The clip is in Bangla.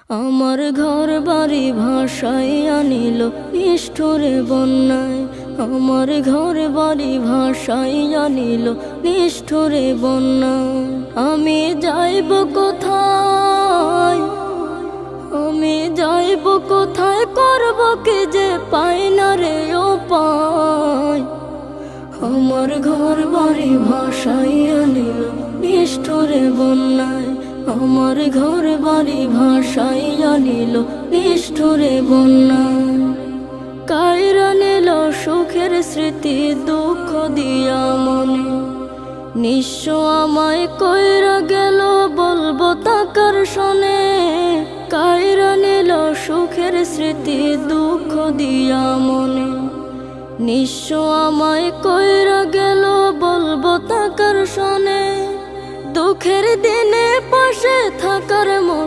আমার ঘর বাড়ি ভাসাইয়া নিল নিষ্ঠুরে বন্যায়। আমার ঘর বাড়ি ভাসাইয়া নিল নিষ্ঠুরে বন্যায়। আমি যাইব কোথায়, আমি যাইব কোথায়, করব কি যে পাই না রে উপায়। আমার ঘর বাড়ি ভাসাইয়া নিল নিষ্ঠুরে বন্যায়। আমার ঘর বাড়ি ভাসাইয়া নিল নিষ্ঠুরে বন্যায়। কাইরা নিল সুখের স্মৃতি দুঃখ দিয়া মনে। নিঃস্ব আমায় কইরা গেল বলবো তাকার শোনে। কাইরা নিল সুখের স্মৃতি দুঃখ দিয়া মনে। নিঃস্ব আমায় কইরা গেল বলবো তাকার শোনে। দুঃখের দিনে পাশে থাকার মতো